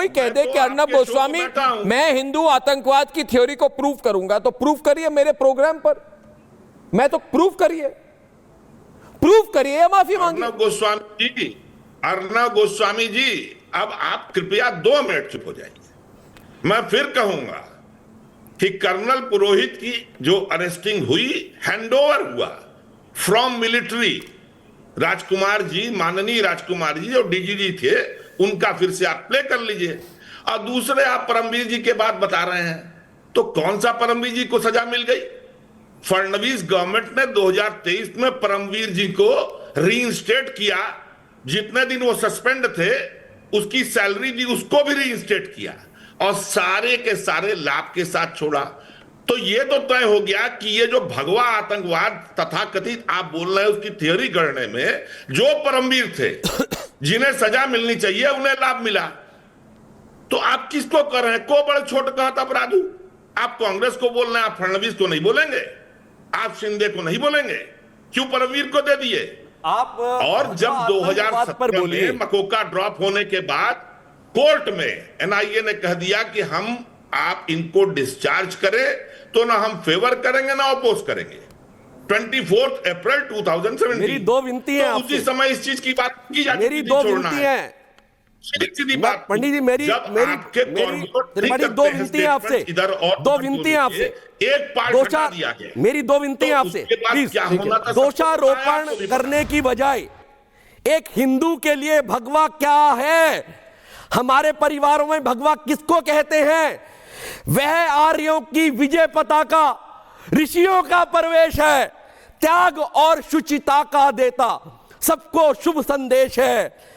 कोई कह दे कि अर्नब गोस्वामी मैं हिंदू आतंकवाद की थ्योरी को प्रूव करूंगा, तो प्रूव करिए मेरे प्रोग्राम पर, मैं तो प्रूव करिए माफी मांगिए। अर्नब गोस्वामी जी, अब आप कृपया 2 मिनट चुप हो जाइए। मैं फिर कहूंगा कि कर्नल पुरोहित की जो अरेस्टिंग हुई, हैंडओवर हुआ फ्रॉम मिलिट्री, राजकुमार जी, माननीय राजकुमार जी जो डीजीजी थे, उनका फिर से आप प्ले कर लीजिए। और दूसरे आप परमवीर जी के बात बता रहे हैं, तो कौन सा परमवीर जी को सजा मिल गई? फडणवीस गवर्नमेंट ने 2023 में परमवीर जी को रीइंस्टेट किया। जितने दिन वो सस्पेंड थे उसकी सैलरी दी, उसको भी रीइंस्टेट किया और सारे के सारे लाभ के साथ छोड़ा। तो ये तो तय हो गया कि ये जो भगवा आतंकवाद तथाकथित आप बोल रहे हैं, उसकी थ्योरी करने में जो परमवीर थे जिन्हें सजा मिलनी चाहिए उन्हें लाभ मिला। तो आप किसको कर रहे हैं? को बड़े छोटे कहता अपराधू। आप कांग्रेस को बोल रहे हैं, आप फडणवीस को नहीं बोलेंगे, आप शिंदे को नहीं बोलेंगे, क्यों परमवीर को दे दिए आप? और जब 2017 में मकोका ड्रॉप होने के बाद कोर्ट में एनआईए ने कह दिया कि हम आप इनको डिस्चार्ज करें, तो ना हम फेवर करेंगे ना अपोज करेंगे। 24 अप्रैल 2017 मेरी 2 विनती है तो उसी समय इस चीज की बात की जाती मेरी 2 विनती है सीधी बात पंडित जी, मेरी 2 विनती है आपसे, 2 विनती है आपसे, एक पार्ट दिया गया। मेरी 2 विनती है आपसे, प्लीज दोषारोपण करने की बजाय एक हिंदू के लिए भगवा क्या है, हमारे परिवारों में भगवा किसको कहते हैं? वह आर्यों की विजय पताका, ऋषियों का प्रवेश है, त्याग और शुचिता का देता, सबको शुभ संदेश है।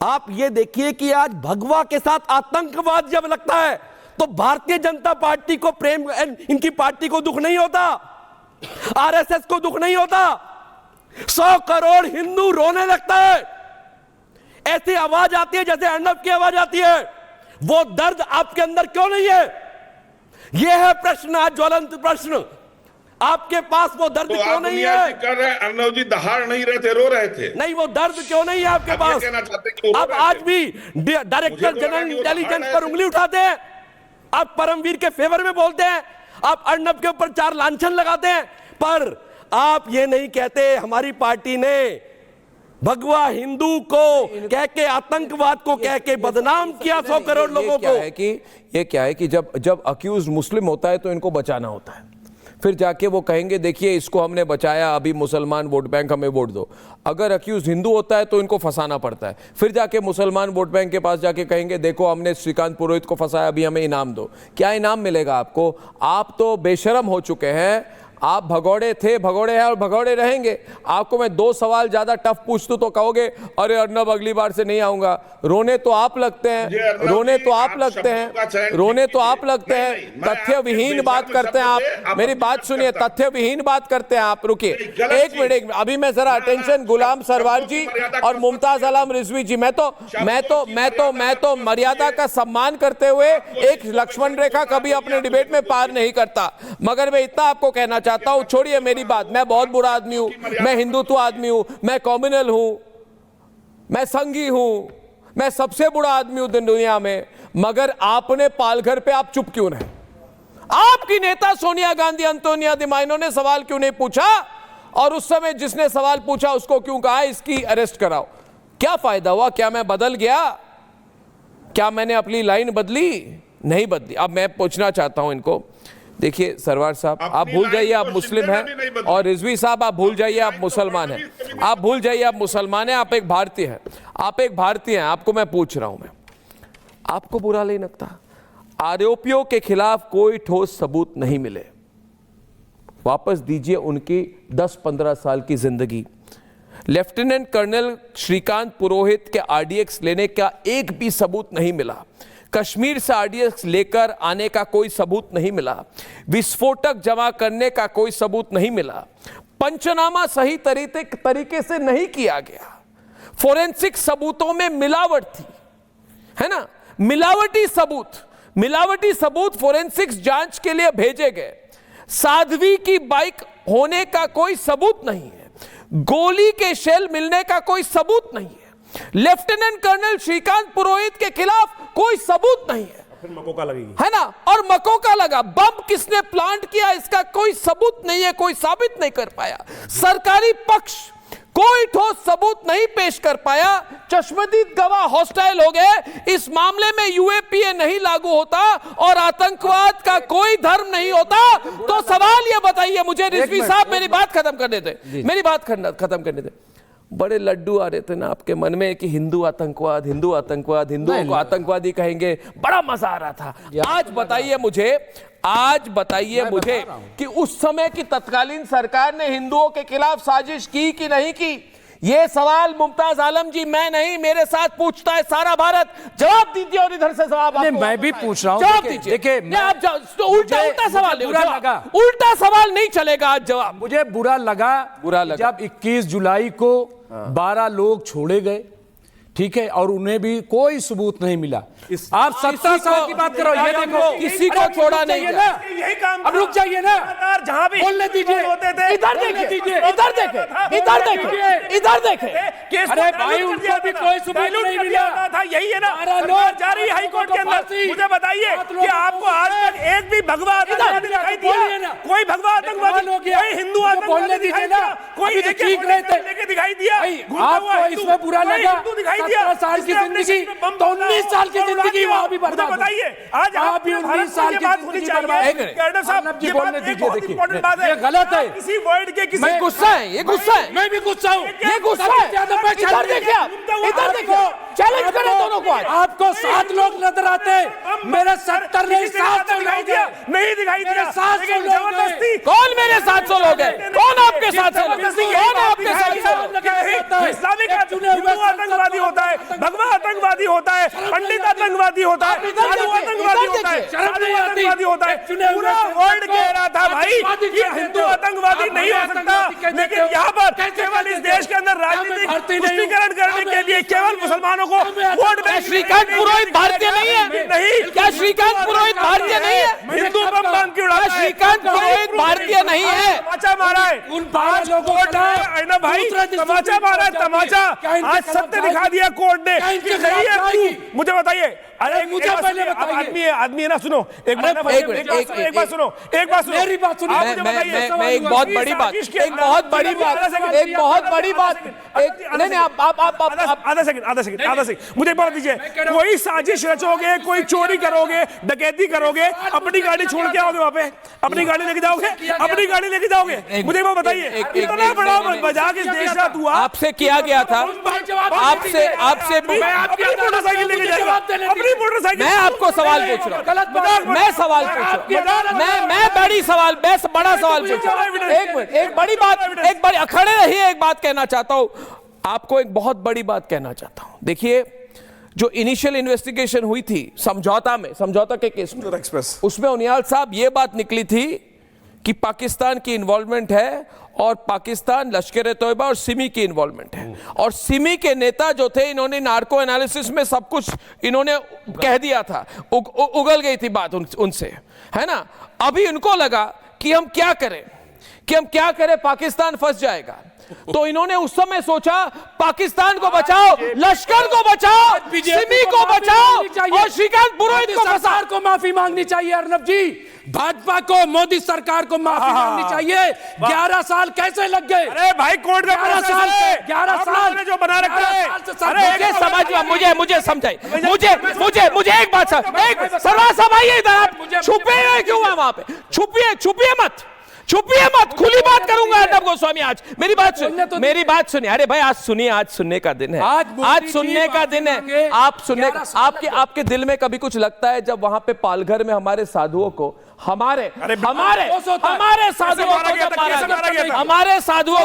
आप ये देखिए कि आज भगवा के साथ आतंकवाद जब लगता है तो भारतीय जनता पार्टी को प्रेम, इनकी पार्टी को दुख नहीं होता, आरएसएस को दुख नहीं होता, 100 करोड़ हिंदू रोने लगता है। ऐसी आवाज आती है जैसे अर्नब की आवाज आती है। वो दर्द आपके अंदर क्यों नहीं है? यह है प्रश्न, आज ज्वलंत प्रश्न। आपके पास वो दर्द तो क्यों नहीं है? कर रहे हैं, अर्नब जी दहाड़ नहीं रहे थे, रो रहे थे। नहीं, वो दर्द क्यों नहीं है आपके पास? आप आज भी डायरेक्टर जनरल इंटेलिजेंस पर उंगली उठाते हैं, आप परमवीर के फेवर में बोलते हैं, आप अर्नब के ऊपर 4 लांछन लगाते हैं, पर आप ये नहीं कहते हमारी पार्टी ने भगवा हिंदू को कह के, आतंकवाद को कह के बदनाम किया 100 करोड़ लोगों को। ये क्या है कि जब अक्यूज मुस्लिम होता है तो इनको बचाना होता है, फिर जाके वो कहेंगे देखिए इसको हमने बचाया, अभी मुसलमान वोट बैंक हमें वोट दो। अगर अक्यूज हिंदू होता है तो इनको फंसाना पड़ता है, फिर जाके मुसलमान वोट बैंक के पास जाके कहेंगे देखो हमने श्रीकांत पुरोहित को फंसाया, अभी हमें इनाम दो। क्या इनाम मिलेगा आपको? आप तो बेशरम हो चुके हैं, आप भगोड़े थे, भगोड़े हैं और भगोड़े रहेंगे। आपको मैं 2 सवाल ज्यादा टफ पूछ दूं तो कहोगे अरे अर्नब अगली बार से नहीं आऊंगा। रोने तो आप लगते हैं, रोने तो आप लगते हैं, रोने तो आप लगते हैं, तथ्य विहीन बात करते हैं आप। मेरी बात सुनिए, तथ्य विहीन बात करते हैं आप। रुकिए 1 मिनट, अभी मैं जरा अटेंशन, गुलाम सरवार जी और मुमताज आलम रिजवी जी, मैं तो मर्यादा का सम्मान करते हुए एक लक्ष्मण रेखा कभी अपने डिबेट में पार नहीं करता, मगर मैं इतना आपको कहना चाहता हूं, छोड़िए मेरी बात, मैं बहुत बुरा आदमी हूं, मैं हिंदुत्व आदमी हूं, मैं कम्युनल हूं, मैं संघी हूं, मैं सबसे बुरा आदमी हूं दुनिया में, मगर आपने पालघर पे आप चुप क्यों रहे? आपकी नेता सोनिया गांधी, अंतोनिया दी माइनो ने सवाल क्यों नहीं पूछा? और उस समय जिसने सवाल पूछा उसको क्यों कहा इसकी अरेस्ट कराओ? क्या फायदा हुआ? क्या मैं बदल गया? क्या मैंने अपनी लाइन बदली? नहीं बदली। अब मैं पूछना चाहता हूं इनको, देखिए सरवार साहब आप भूल जाइए आप मुस्लिम हैं, और रिजवी साहब आप भूल जाइए आप मुसलमान हैं, आप भूल जाइए आप मुसलमान हैं, आप एक भारतीय हैं, आप एक भारतीय हैं। आपको मैं पूछ रहा हूं, मैं आपको बुरा नहीं लगता आरोपियों के खिलाफ कोई ठोस सबूत नहीं मिले? वापस दीजिए उनकी 10-15 साल की जिंदगी। लेफ्टिनेंट कर्नल श्रीकांत पुरोहित के आरडीएक्स लेने का एक भी सबूत नहीं मिला, कश्मीर से आरडीएक्स लेकर आने का कोई सबूत नहीं मिला, विस्फोटक जमा करने का कोई सबूत नहीं मिला, पंचनामा सही तरीके से नहीं किया गया, फोरेंसिक सबूतों में मिलावट थी, है ना, मिलावटी सबूत फोरेंसिक्स जांच के लिए भेजे गए, साध्वी की बाइक होने का कोई सबूत नहीं है, गोली के शेल मिलने का कोई सबूत नहीं है, लेफ्टिनेंट कर्नल श्रीकांत पुरोहित के खिलाफ कोई सबूत नहीं है, फिर मकोका लगेगी, है ना। और मकोका लगा, बम किसने प्लांट किया इसका कोई सबूत नहीं है, कोई साबित नहीं कर पाया। सरकारी पक्ष कोई ठोस सबूत नहीं पेश कर पाया। चश्मदीद गवाह हॉस्टाइल हो गए। इस मामले में यूएपीए नहीं लागू होता और आतंकवाद का कोई धर्म नहीं होता। तो सवाल ये बताइए मुझे, रिजवी साहब मेरी बात खत्म करने दे, मेरी बात खत्म करने दे। बड़े लड्डू आ रहे थे ना आपके मन में कि हिंदू आतंकवाद, हिंदू आतंकवाद, हिंदुओं को आतंकवादी कहेंगे, बड़ा मजा आ रहा था। आज बताइए मुझे कि उस समय की तत्कालीन सरकार ने हिंदुओं के खिलाफ साजिश की कि नहीं की? ये सवाल मुमताज आलम जी मैं नहीं, मेरे साथ पूछता है सारा भारत। जवाब दीजिए और इधर से जवाब मैं भी पूछ रहा हूं। जवाब दीजिए। देखिए आप तो उल्टा सवाल बुरा लगा, उल्टा सवाल नहीं चलेगा आज जवाब। मुझे बुरा लगा जब 21 जुलाई को 12 लोग छोड़े गए, ठीक है, और उन्हें भी कोई सबूत नहीं मिला। आप 17 साल की बात करो, ये देखो किसी को छोड़ा नहीं ना, यही काम अब रुक जाइए ना, जहां भी बोलने दीजिए, इधर देखिए, इधर देखिए। अरे भाई उनको भी कोई सबूत नहीं मिला था, यही है ना जारी हाई कोर्ट के अंदर। मुझे बताइए कि आपको आज तक एक भी भगवा आतंकवादी दिखाई दिया? कोई भगवा आतंकवादी, कोई हिंदू आतंकवादी दिखाई दिया? कोई ठीक रहे थे लेके दिखाई दिया? आपको इसमें बुरा लगा? 17 साल की जिंदगी तो 19 साल की जिंदगी वहां भी बर्बाद। बताइए आज आप भी 19 साल की बात होनी चाहिए। कर्नल साहब जी बोलने दीजिए, देखिए ये गलत है, किसी वर्ड के किसी मैं गुस्सा है, ये गुस्सा है, मैं भी गुस्सा हूं, ये गुस्सा है। इधर देखिए, इधर देखो, चैलेंज करें दोनों को। आज आपको 7 लोग नजर आते, मेरे 70 नहीं 700 दिखाई दिया, नहीं दिखाई दिया। 700 जबरदस्ती कौन मेरे 700 लोग हैं? कौन आपके 700 लोग? कौन आपके 700? इस्लामिक आतंकवादी होता है, भगवा आतंकवादी होता है, पंडित आतंकवादी होता है, साधु आतंकवादी होता है, आतंकवादी होता है। पूरा वर्ल्ड कह रहा था भाई कि हिंदू आतंकवादी नहीं हो सकता, लेकिन यहाँ पर केवल इस देश के अंदर राजनीतिक पुष्टिकरण करने के लिए केवल मुसलमानों को वोट। श्रीकांत पुरोहित भारतीय नहीं है? नहीं, क्या श्रीकांत पुरोहित भारतीय नहीं है? हिंदू बम बांध के उड़ाता है। श्रीकांत पुरोहित भारतीय नहीं है? तमाचा मारा है उन 12 लोगों ना भाई, तमाचा मारा है, तमाचा। आज सत्य दिखा दिया कोर्ट ने कि नहीं है तू। मुझे बताइए, अरे मुझे पहले बताइए। आदमी है ना, सुनो एक बात सुनो, एक बात सुनो, मेरी बात सुनो। मैं एक बहुत बड़ी बात, नहीं आप आधा सेकंड मुझे एक बात दीजिए। कोई साजिश रचोगे, कोई चोरी करोगे, डकैती करोगे, अपनी गाड़ी छोड़ के आओगे वहां पे? अपनी गाड़ी लेके जाओगे? अपनी गाड़ी लेके जाओगे? मुझे एक बात बताइए, इतना बड़ा मजाक इस देश का हुआ, आपसे किया गया था, आपसे मोटरसाइकिल लेके जाएगा, अपनी मोटरसाइकिल। मैं आपको सवाल पूछ रहा हूँ, मैं सवाल पूछ रहा हूँ, मैं बड़ा सवाल पूछ रहा हूँ। एक मिनट, एक बड़ी अखड़े रहिए, एक बात कहना चाहता हूँ आपको, एक बहुत बड़ी बात कहना चाहता हूँ। देखिए, जो इनिशियल इन्वेस्टिगेशन हुई थी समझौता के केस में, उसमें उनियाल साहब ये बात निकली थी कि पाकिस्तान की इन्वॉल्वमेंट है और पाकिस्तान, लश्कर-ए-तोयबा और सिमी की इन्वॉल्वमेंट है। और सिमी के नेता जो थे, इन्होंने नार्को एनालिसिस में सब कुछ इन्होंने कह दिया था, उगल गई थी बात उनसे, है ना। अभी उनको लगा कि हम क्या करें, पाकिस्तान फंस जाएगा। तो इन्होंने उस समय सोचा पाकिस्तान को बचाओ, लश्कर को बचाओ, सिमी को बचाओ और श्रीकांत पुरोहित को सरकार को माफी मांगनी चाहिए। अर्नब जी, भाजपा को, मोदी सरकार को माफी मांगनी चाहिए। 11 साल कैसे लग गए? अरे भाई कोर्ट का 11 साल जो बना रखा है। मुझे समझाइए, मुझे एक बात समझाइए, इधर आप छुपे हुए क्यों हैं वहां पे? छुपिए मत, खुली बात करूंगा अर्नब गोस्वामी। आज मेरी बात सुनिए। अरे भाई आज सुनिए, आज सुनने का दिन है, आज सुनने का दिन है। आप सुनने, आपके दिल में कभी कुछ लगता है जब वहां पे पालघर में हमारे साधुओं को, हमारे साधुओं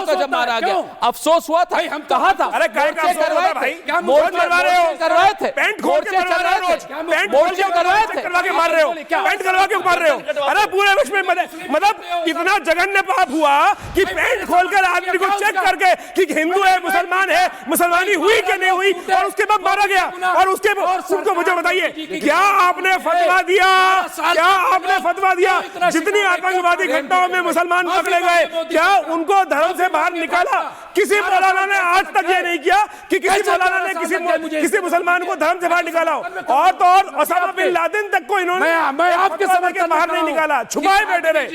को जब मारा गया, अफसोस हुआ था? हम कहा था, अरे मोर्चे करवाए थे, मोर्चे करवा के मार रहे हो, पेंट करवा के मार रहे हो। अरे पूरे विश्व में मतलब इतना इतना जघन्य पाप हुआ कि पेंट खोलकर आदमी को चेक करके कि हिंदू है मुसलमान है, मुसलमानी हुई कि नहीं हुई, और उसके बाद मारा गया। और उसके उनको मुझे बताइए, क्या आपने फतवा दिया, क्या आपने फतवा दिया जितनी आतंकवादी घटनाओं में मुसलमान पकड़े गए, क्या उनको धर्म से बाहर निकाला? किसी मौलाना ने आज तक ये नहीं किया कि किसी मौलाना ने किसी मुसलमान को धर्म से बाहर निकाला हो। और तो और ओसामा बिन लादेन तक को इन्होंने मैं आपके समझ के बाहर नहीं निकाला, छुपाए बैठे रहे।